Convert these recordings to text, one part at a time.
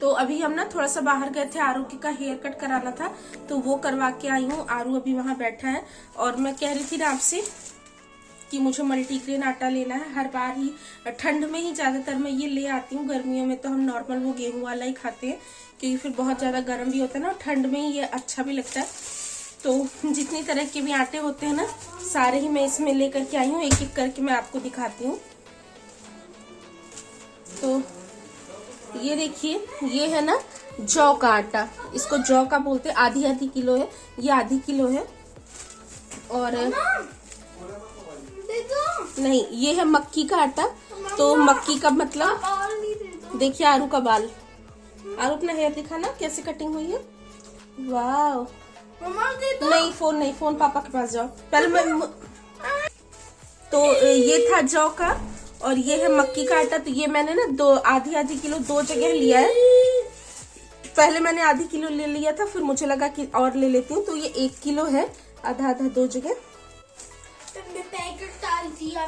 तो अभी हम ना थोड़ा सा बाहर गए थे, आरू का हेयर कट कराना था तो वो करवा के आई हूँ। आरू अभी वहां बैठा है और मैं कह रही थी ना आपसे कि मुझे मल्टीग्रेन आटा लेना है। हर बार ही ठंड में ही ज्यादातर मैं ये ले आती हूँ, गर्मियों में तो हम नॉर्मल वो गेहूं वाला ही खाते हैं क्योंकि फिर बहुत ज्यादा गर्म भी होता है ना, ठंड में ही ये अच्छा भी लगता है। तो जितनी तरह के भी आटे होते हैं ना सारे ही मैं इसमें लेकर के आई हूँ, एक एक करके मैं आपको दिखाती हूँ। तो ये देखिए, ये है ना जौ का आटा, इसको जौ का बोलते हैं। आधी आधी किलो है, ये आधी किलो है। और नहीं, ये है मक्की का आटा। तो मक्की का मतलब देखिए, आरू का बाल, आरू अपना हेयर दिखा ना कैसे कटिंग हुई है। वाह, नहीं फोन नहीं, फोन पापा के पास जाओ पहले। मैं तो ये था जौ का और ये है मक्की का आटा। तो ये मैंने ना दो आधी आधी किलो दो जगह लिया है। पहले मैंने आधी किलो ले लिया था, फिर मुझे लगा कि और ले लेती हूँ, तो ये 1 किलो है, आधा आधा दो जगह।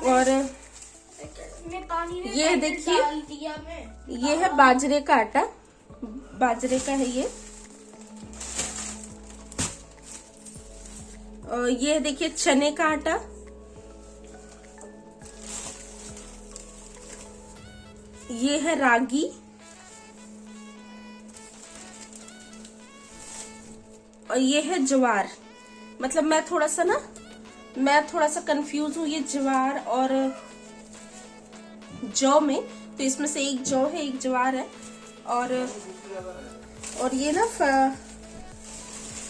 और ये देखिए, ये है बाजरे का आटा, बाजरे का है ये। और ये देखिए चने का आटा। ये है रागी। और ये है ज्वार। मतलब मैं थोड़ा सा कंफ्यूज हूँ ये ज्वार और जौ में, तो इसमें से एक जौ है एक ज्वार है। और ये ना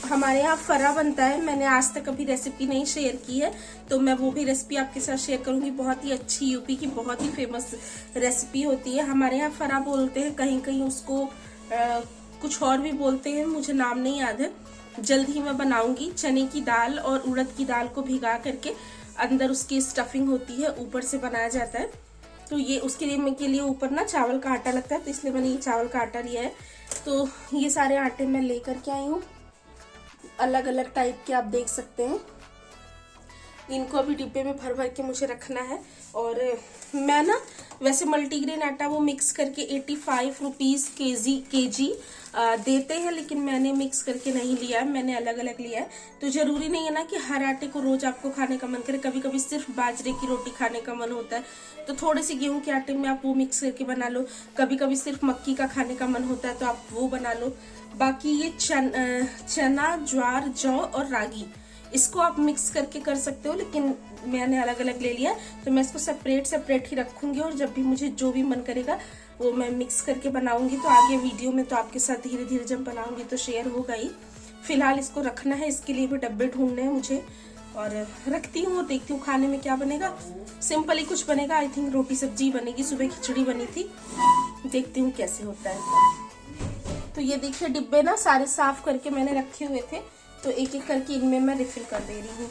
हमारे यहाँ फरा बनता है। मैंने आज तक कभी रेसिपी नहीं शेयर की है, तो मैं वो भी रेसिपी आपके साथ शेयर करूंगी। बहुत ही अच्छी, यूपी की बहुत ही फेमस रेसिपी होती है। हमारे यहाँ फरा बोलते हैं, कहीं कहीं उसको कुछ और भी बोलते हैं, मुझे नाम नहीं याद है। जल्द ही मैं बनाऊंगी। चने की दाल और उड़द की दाल को भिगा करके अंदर उसकी स्टफिंग होती है, ऊपर से बनाया जाता है। तो ये उसके लिए ऊपर ना चावल का आटा लगता है, तो इसलिए मैंने ये चावल का आटा लिया है। तो ये सारे आटे मैं लेकर के आई हूँ, अलग अलग टाइप के आप देख सकते हैं। इनको अभी डिब्बे में भर भर के मुझे रखना है। और मैं ना वैसे मल्टीग्रेन आटा वो मिक्स करके 85 रुपीज केजी देते हैं, लेकिन मैंने मिक्स करके नहीं लिया है, मैंने अलग अलग लिया है। तो जरूरी नहीं है ना कि हर आटे को रोज आपको खाने का मन करे। कभी कभी सिर्फ बाजरे की रोटी खाने का मन होता है, तो थोड़े से गेहूं के आटे में आप वो मिक्स करके बना लो। कभी कभी सिर्फ मक्की का खाने का मन होता है, तो आप वो बना लो। बाकी ये चना, ज्वार, जौ और रागी, इसको आप मिक्स करके कर सकते हो, लेकिन मैंने अलग अलग ले लिया। तो मैं इसको सेपरेट ही रखूंगी, और जब भी मुझे जो भी मन करेगा वो मैं मिक्स करके बनाऊंगी। तो आगे वीडियो में तो आपके साथ धीरे धीरे जब बनाऊंगी तो शेयर होगा ही। फिलहाल इसको रखना है, इसके लिए भी डब्बे ढूंढने हैं मुझे, और रखती हूँ और देखती हूँ खाने में क्या बनेगा। सिंपल ही कुछ बनेगा, आई थिंक रोटी सब्जी बनेगी। सुबह खिचड़ी बनी थी, देखती हूँ कैसे होता है। तो ये देखिए डिब्बे ना सारे साफ करके मैंने रखे हुए थे, तो एक एक करके इनमें मैं रिफिल कर दे रही हूँ।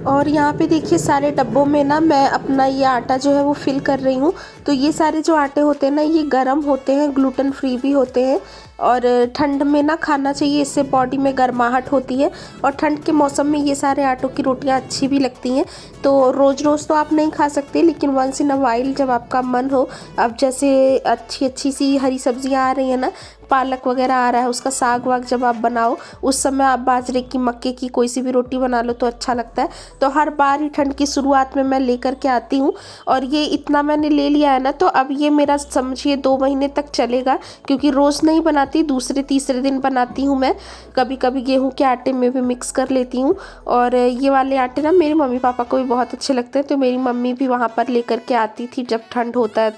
और यहाँ पे देखिए सारे डब्बों में ना मैं अपना ये आटा जो है वो फिल कर रही हूँ। तो ये सारे जो आटे होते हैं ना ये गरम होते हैं, ग्लूटेन फ्री भी होते हैं, और ठंड में ना खाना चाहिए, इससे बॉडी में गर्माहट होती है। और ठंड के मौसम में ये सारे आटों की रोटियाँ अच्छी भी लगती हैं। तो रोज़ रोज़ तो आप नहीं खा सकते, लेकिन वंस इन अ वाइल जब आपका मन हो, अब जैसे अच्छी अच्छी सी हरी सब्जियाँ आ रही हैं ना, पालक वगैरह आ रहा है, उसका साग वाग जब आप बनाओ उस समय आप बाजरे की, मक्के की कोई सी भी रोटी बना लो तो अच्छा लगता है। तो हर बार ही ठंड की शुरुआत में मैं लेकर के आती हूँ, और ये इतना मैंने ले लिया है ना, तो अब ये मेरा समझिए 2 महीने तक चलेगा, क्योंकि रोज़ नहीं बना बनाती, दूसरे तीसरे दिन बनाती हूँ मैं। कभी कभी गेहूं के आटे में भी मिक्स कर लेती हूँ। और ये वाले आटे ना मेरे मम्मी पापा को भी बहुत अच्छे लगते हैं, तो मेरी मम्मी भी वहाँ पर लेकर के आती थी जब ठंड होता है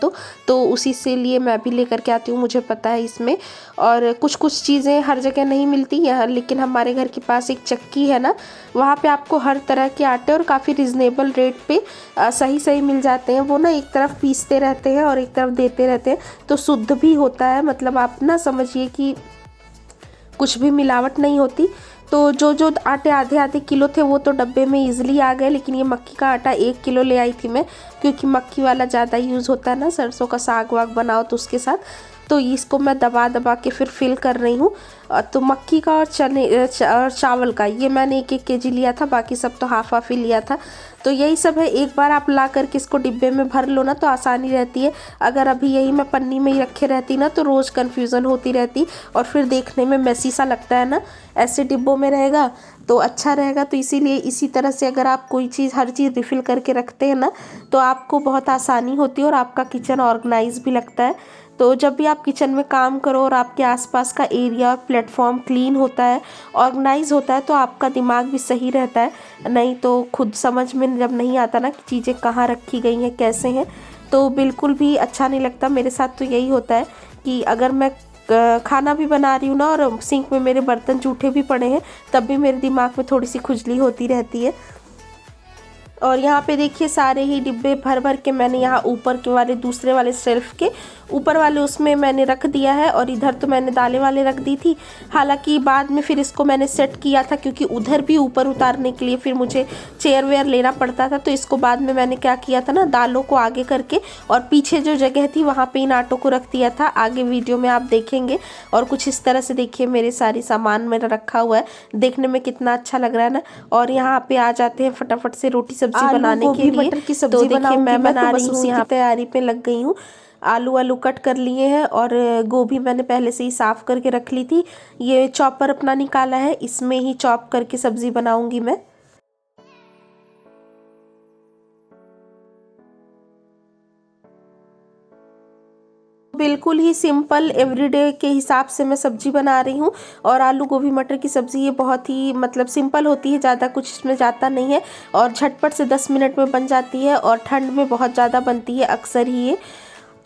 तो उसी से लिए मैं भी लेकर के आती हूँ, मुझे पता है इसमें। और कुछ कुछ चीज़ें हर जगह नहीं मिलती हैं, लेकिन हमारे घर के पास एक चक्की है ना, वहाँ पे आपको हर तरह के आटे और काफ़ी रिजनेबल रेट पे सही सही मिल जाते हैं। वो ना एक तरफ पीसते रहते हैं और एक तरफ देते रहते हैं, तो शुद्ध भी होता है। मतलब आप ना समझिए कि कुछ भी मिलावट नहीं होती। तो जो आटे आधे आधे किलो थे वो तो डब्बे में इजीली आ गए, लेकिन ये मक्की का आटा 1 किलो ले आई थी मैं, क्योंकि मक्की वाला ज़्यादा यूज़ होता है ना, सरसों का साग वाग बनाओ तो उसके साथ। तो इसको मैं दबा दबा के फिर फिल कर रही हूँ। तो मक्की का और चने और चावल का ये मैंने 1-1 केजी लिया था, बाकी सब तो हाफ हाफ ही लिया था। तो यही सब है, एक बार आप ला करके इसको डिब्बे में भर लो ना तो आसानी रहती है। अगर अभी यही मैं पन्नी में ही रखे रहती ना तो रोज़ कन्फ्यूज़न होती रहती और फिर देखने में मैसी सा लगता है ना। ऐसे डिब्बों में रहेगा तो अच्छा रहेगा। तो इसीलिए इसी तरह से अगर आप कोई चीज़ हर चीज़ रिफ़िल करके रखते हैं ना तो आपको बहुत आसानी होती है और आपका किचन ऑर्गेनाइज भी लगता है। तो जब भी आप किचन में काम करो और आपके आसपास का एरिया प्लेटफॉर्म क्लीन होता है, ऑर्गेनाइज होता है, तो आपका दिमाग भी सही रहता है। नहीं तो खुद समझ में जब नहीं आता ना कि चीज़ें कहाँ रखी गई हैं, कैसे हैं, तो बिल्कुल भी अच्छा नहीं लगता। मेरे साथ तो यही होता है कि अगर मैं खाना भी बना रही हूँ ना और सिंक में मेरे बर्तन जूठे भी पड़े हैं, तब भी मेरे दिमाग में थोड़ी सी खुजली होती रहती है। और यहाँ पे देखिए सारे ही डिब्बे भर भर के मैंने यहाँ ऊपर के वाले दूसरे वाले शेल्फ के ऊपर वाले उसमें मैंने रख दिया है, और इधर तो मैंने दालें वाले रख दी थी। हालांकि बाद में फिर इसको मैंने सेट किया था, क्योंकि उधर भी ऊपर उतारने के लिए फिर मुझे चेयर वेयर लेना पड़ता था। तो इसको बाद में मैंने क्या किया था ना, दालों को आगे करके और पीछे जो जगह थी वहाँ पे इन आटों को रख दिया था। आगे वीडियो में आप देखेंगे। और कुछ इस तरह से देखिए मेरे सारी सामान मेरा रखा हुआ है, देखने में कितना अच्छा लग रहा है ना। और यहाँ पे आ जाते हैं फटाफट से रोटी सब्जी बनाने के लिए। मटर की सब्जी देखिए मैं बना रही हूँ, यहाँ तैयारी पे लग गई हूँ। आलू कट कर लिए हैं और गोभी मैंने पहले से ही साफ करके रख ली थी। ये चॉपर अपना निकाला है, इसमें ही चॉप करके सब्जी बनाऊंगी मैं। बिल्कुल ही सिंपल एवरीडे के हिसाब से मैं सब्जी बना रही हूँ। और आलू गोभी मटर की सब्ज़ी ये बहुत ही मतलब सिंपल होती है, ज़्यादा कुछ इसमें जाता नहीं है और झटपट से 10 मिनट में बन जाती है। और ठंड में बहुत ज़्यादा बनती है अक्सर ही ये।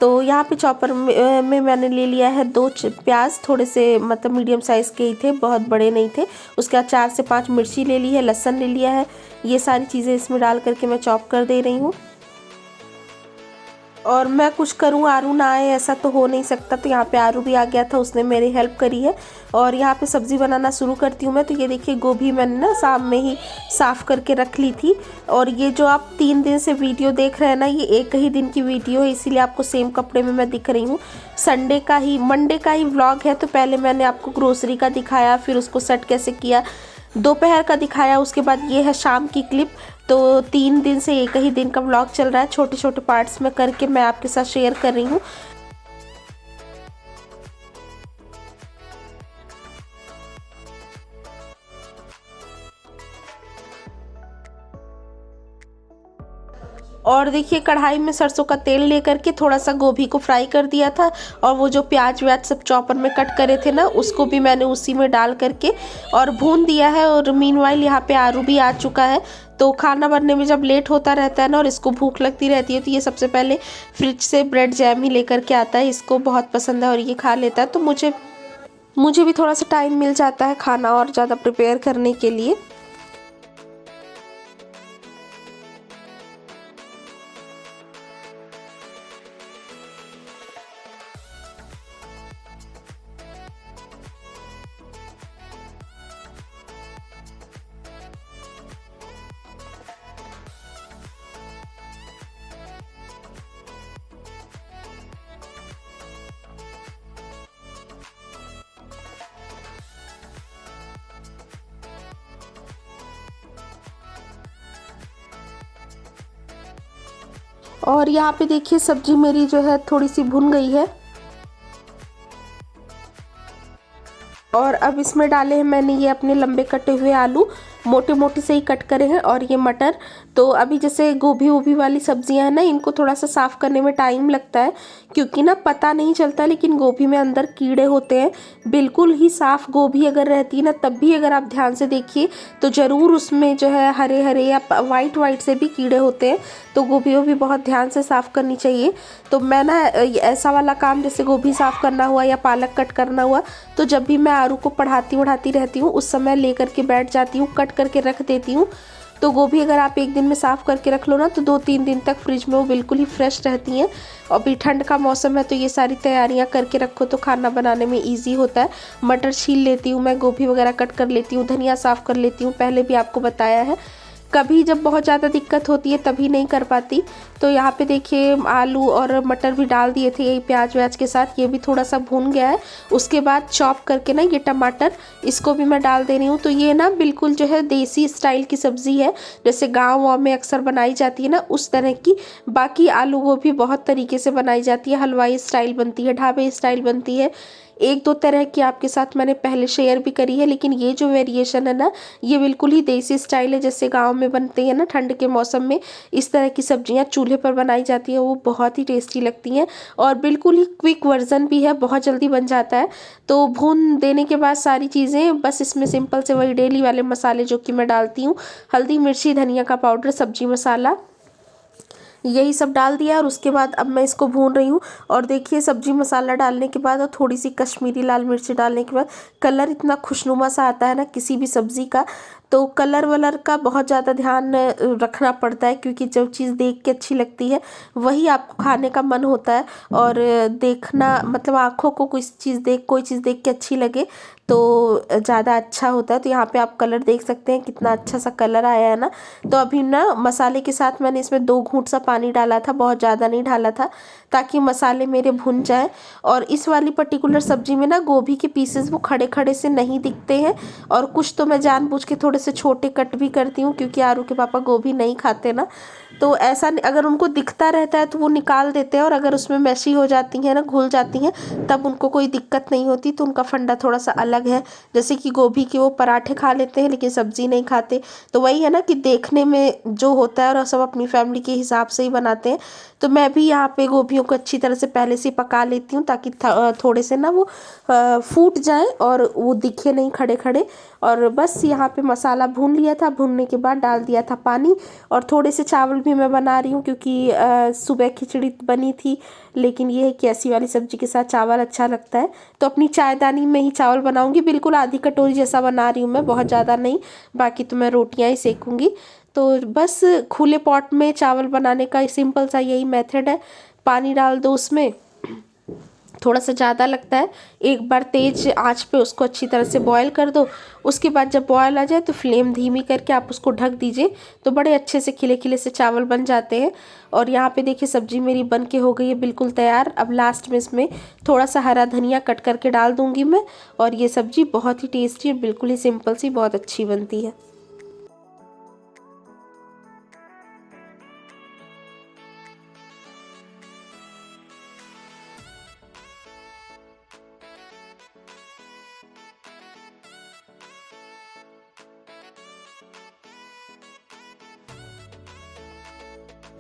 तो यहाँ पे चॉपर में मैंने ले लिया है 2 प्याज, थोड़े से मतलब मीडियम साइज़ के ही थे, बहुत बड़े नहीं थे। उसके बाद 4 से 5 मिर्ची ले ली है, लहसुन ले लिया है। ये सारी चीज़ें इसमें डाल करके मैं चॉप कर दे रही हूँ। और मैं कुछ करूँ आरू ना आए ऐसा तो हो नहीं सकता, तो यहाँ पे आरू भी आ गया था, उसने मेरी हेल्प करी है। और यहाँ पे सब्ज़ी बनाना शुरू करती हूँ मैं। तो ये देखिए गोभी मैंने ना शाम में ही साफ़ करके रख ली थी। और ये जो आप 3 दिन से वीडियो देख रहे हैं ना, ये एक ही दिन की वीडियो है, इसीलिए आपको सेम कपड़े में मैं दिख रही हूँ। मंडे का ही व्लॉग है। तो पहले मैंने आपको ग्रोसरी का दिखाया, फिर उसको सेट कैसे किया, दोपहर का दिखाया, उसके बाद ये है शाम की क्लिप। तो 3 दिन से एक ही दिन का व्लॉग चल रहा है, छोटे छोटे पार्ट्स में करके मैं आपके साथ शेयर कर रही हूँ। और देखिए कढ़ाई में सरसों का तेल लेकर के थोड़ा सा गोभी को फ्राई कर दिया था, और वो जो प्याज व्याज सब चॉपर में कट करे थे ना, उसको भी मैंने उसी में डाल करके और भून दिया है। और मीनवाइल यहाँ पे आरू भी आ चुका है। तो खाना बनने में जब लेट होता रहता है ना और इसको भूख लगती रहती है, तो ये सबसे पहले फ्रिज से ब्रेड जैम ही लेकर के आता है। इसको बहुत पसंद है और ये खा लेता है। तो मुझे भी थोड़ा सा टाइम मिल जाता है खाना और ज़्यादा प्रिपेयर करने के लिए। और यहाँ पे देखिए सब्जी मेरी जो है थोड़ी सी भुन गई है। और अब इसमें डाले हैं मैंने ये अपने लंबे कटे हुए आलू। मोटे मोटे से ही कट करे हैं। और ये मटर, तो अभी जैसे गोभी वोभी वाली सब्जियां हैं ना, इनको थोड़ा सा साफ करने में टाइम लगता है, क्योंकि ना पता नहीं चलता, लेकिन गोभी में अंदर कीड़े होते हैं। बिल्कुल ही साफ गोभी अगर रहती है ना, तब भी अगर आप ध्यान से देखिए तो ज़रूर उसमें जो है हरे हरे या वाइट वाइट से भी कीड़े होते हैं। तो गोभी भी बहुत ध्यान से साफ़ करनी चाहिए। तो मैं ना ऐसा वाला काम, जैसे गोभी साफ़ करना हुआ या पालक कट करना हुआ, तो जब भी मैं आरू को पढ़ाती रहती हूँ उस समय ले करके बैठ जाती हूँ, कट करके रख देती हूँ। तो गोभी अगर आप एक दिन में साफ़ करके रख लो ना, तो 2-3 दिन तक फ्रिज में वो बिल्कुल ही फ्रेश रहती हैं। और अभी ठंड का मौसम है, तो ये सारी तैयारियां करके रखो तो खाना बनाने में इजी होता है। मटर छील लेती हूँ मैं, गोभी वगैरह कट कर लेती हूँ, धनिया साफ़ कर लेती हूँ, पहले भी आपको बताया है। कभी जब बहुत ज़्यादा दिक्कत होती है तभी नहीं कर पाती। तो यहाँ पे देखिए आलू और मटर भी डाल दिए थे यही प्याज व्याज के साथ, ये भी थोड़ा सा भून गया है। उसके बाद चॉप करके ना ये टमाटर, इसको भी मैं डाल दे रही हूँ। तो ये ना बिल्कुल जो है देसी स्टाइल की सब्ज़ी है, जैसे गाँव वाँव में अक्सर बनाई जाती है ना, उस तरह की। बाकी आलू गोभी बहुत तरीके से बनाई जाती है, हलवाई स्टाइल बनती है, ढाबे स्टाइल बनती है, 1-2 तरह की आपके साथ मैंने पहले शेयर भी करी है। लेकिन ये जो वेरिएशन है ना, ये बिल्कुल ही देसी स्टाइल है, जैसे गांव में बनते हैं ना ठंड के मौसम में। इस तरह की सब्जियां चूल्हे पर बनाई जाती है, वो बहुत ही टेस्टी लगती हैं। और बिल्कुल ही क्विक वर्जन भी है, बहुत जल्दी बन जाता है। तो भून देने के बाद सारी चीज़ें, बस इसमें सिंपल से वही डेली वाले मसाले जो कि मैं डालती हूँ, हल्दी मिर्ची धनिया का पाउडर सब्जी मसाला, यही सब डाल दिया। और उसके बाद अब मैं इसको भून रही हूँ। और देखिए सब्जी मसाला डालने के बाद और थोड़ी सी कश्मीरी लाल मिर्ची डालने के बाद कलर इतना खुशनुमा सा आता है ना किसी भी सब्ज़ी का। तो कलर वलर का बहुत ज़्यादा ध्यान रखना पड़ता है, क्योंकि जो चीज़ देख के अच्छी लगती है वही आपको खाने का मन होता है। और देखना मतलब आँखों को कोई चीज़ देख के अच्छी लगे तो ज़्यादा अच्छा होता है। तो यहाँ पे आप कलर देख सकते हैं कितना अच्छा सा कलर आया है ना। तो अभी ना मसाले के साथ मैंने इसमें 2 घूंट सा पानी डाला था, बहुत ज़्यादा नहीं डाला था, ताकि मसाले मेरे भुन जाए। और इस वाली पर्टिकुलर सब्जी में ना गोभी के पीसेस वो खड़े खड़े से नहीं दिखते हैं। और कुछ तो मैं जानबूझ के थोड़े से छोटे कट भी करती हूँ, क्योंकि आरू के पापा गोभी नहीं खाते ना। तो ऐसा अगर उनको दिखता रहता है तो वो निकाल देते हैं, और अगर उसमें मैशी हो जाती हैं ना, घुल जाती हैं, तब उनको कोई दिक्कत नहीं होती। तो उनका फंडा थोड़ा सा अलग है। जैसे कि गोभी के वो पराठे खा लेते हैं लेकिन सब्जी नहीं खाते। तो वही है ना कि देखने में जो होता है, और सब अपनी फैमिली के हिसाब से ही बनाते हैं। तो मैं भी यहाँ पे गोभियों को अच्छी तरह से पहले से पका लेती हूँ, ताकि थोड़े से ना वो फूट जाए और वो दिखे नहीं खड़े खड़े। और बस यहाँ पे मसाला भून लिया था, भूनने के बाद डाल दिया था पानी। और थोड़े से चावल भी मैं बना रही हूँ, क्योंकि सुबह खिचड़ी बनी थी, लेकिन ये है कि ऐसी वाली सब्जी के साथ चावल अच्छा लगता है। तो अपनी चायदानी में ही चावल बनाऊंगी, बिल्कुल आधी कटोरी जैसा बना रही हूँ मैं, बहुत ज़्यादा नहीं। बाकी तो मैं रोटियाँ ही सेकूंगी। तो बस खुले पॉट में चावल बनाने का सिंपल सा यही मेथड है। पानी डाल दो उसमें, थोड़ा सा ज़्यादा लगता है, एक बार तेज आंच पे उसको अच्छी तरह से बॉयल कर दो। उसके बाद जब बॉयल आ जाए तो फ्लेम धीमी करके आप उसको ढक दीजिए, तो बड़े अच्छे से खिले खिले से चावल बन जाते हैं। और यहाँ पे देखिए सब्जी मेरी बन के हो गई है बिल्कुल तैयार। अब लास्ट में इसमें थोड़ा सा हरा धनिया कट करके डाल दूँगी मैं। और ये सब्जी बहुत ही टेस्टी और बिल्कुल ही सिंपल सी बहुत अच्छी बनती है।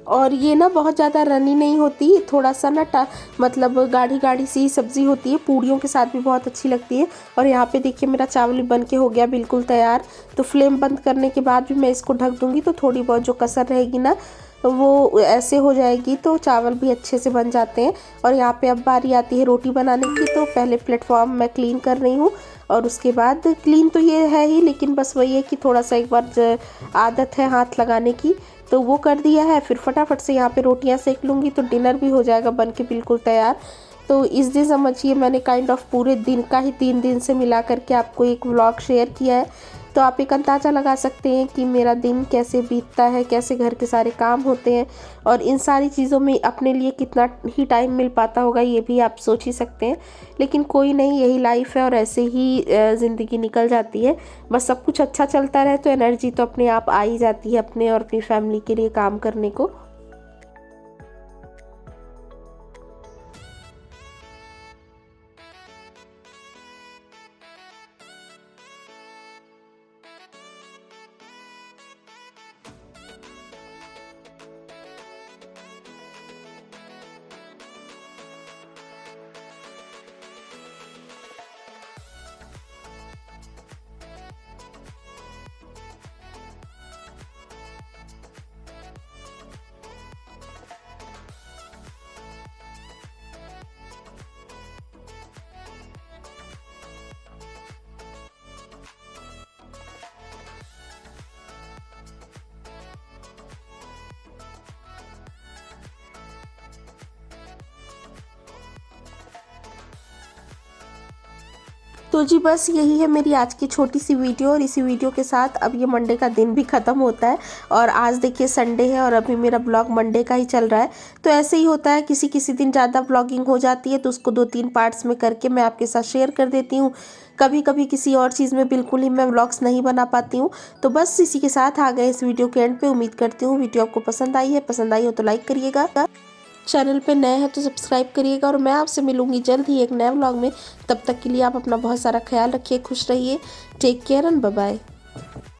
और ये ना बहुत ज़्यादा रनी नहीं होती, थोड़ा सा ना मतलब गाढ़ी गाढ़ी सी सब्ज़ी होती है, पूड़ियों के साथ भी बहुत अच्छी लगती है। और यहाँ पे देखिए मेरा चावल बन के हो गया बिल्कुल तैयार। तो फ्लेम बंद करने के बाद भी मैं इसको ढक दूँगी, तो थोड़ी बहुत जो कसर रहेगी ना वो ऐसे हो जाएगी, तो चावल भी अच्छे से बन जाते हैं। और यहाँ पे अब बारी आती है रोटी बनाने की। तो पहले प्लेटफॉर्म मैं क्लीन कर रही हूँ, और उसके बाद क्लीन तो ये है ही, लेकिन बस वही है कि थोड़ा सा एक बार आदत है हाथ लगाने की, तो वो कर दिया है। फिर फटाफट से यहाँ पे रोटियाँ सेक लूँगी, तो डिनर भी हो जाएगा बन के बिल्कुल तैयार। तो इस दिन समझिए मैंने काइंड ऑफ पूरे दिन का ही 3 दिन से मिला करके आपको एक व्लॉग शेयर किया है। तो आप एक अंदाज़ा लगा सकते हैं कि मेरा दिन कैसे बीतता है, कैसे घर के सारे काम होते हैं, और इन सारी चीज़ों में अपने लिए कितना ही टाइम मिल पाता होगा ये भी आप सोच ही सकते हैं। लेकिन कोई नहीं, यही लाइफ है और ऐसे ही ज़िंदगी निकल जाती है। बस सब कुछ अच्छा चलता रहे तो एनर्जी तो अपने आप आ ही जाती है अपने और अपनी फैमिली के लिए काम करने को। तो जी बस यही है मेरी आज की छोटी सी वीडियो, और इसी वीडियो के साथ अब ये मंडे का दिन भी ख़त्म होता है। और आज देखिए संडे है और अभी मेरा ब्लॉग मंडे का ही चल रहा है। तो ऐसे ही होता है, किसी किसी दिन ज़्यादा ब्लॉगिंग हो जाती है तो उसको 2-3 पार्ट्स में करके मैं आपके साथ शेयर कर देती हूँ। कभी कभी किसी और चीज़ में बिल्कुल ही मैं व्लॉग्स नहीं बना पाती हूँ। तो बस इसी के साथ आ गए इस वीडियो के एंड पे। उम्मीद करती हूँ वीडियो आपको पसंद आई है, पसंद आई हो तो लाइक करिएगा, चैनल पे नए हैं तो सब्सक्राइब करिएगा। और मैं आपसे मिलूंगी जल्द ही एक नए व्लॉग में। तब तक के लिए आप अपना बहुत सारा ख्याल रखिए, खुश रहिए, take care and bye bye.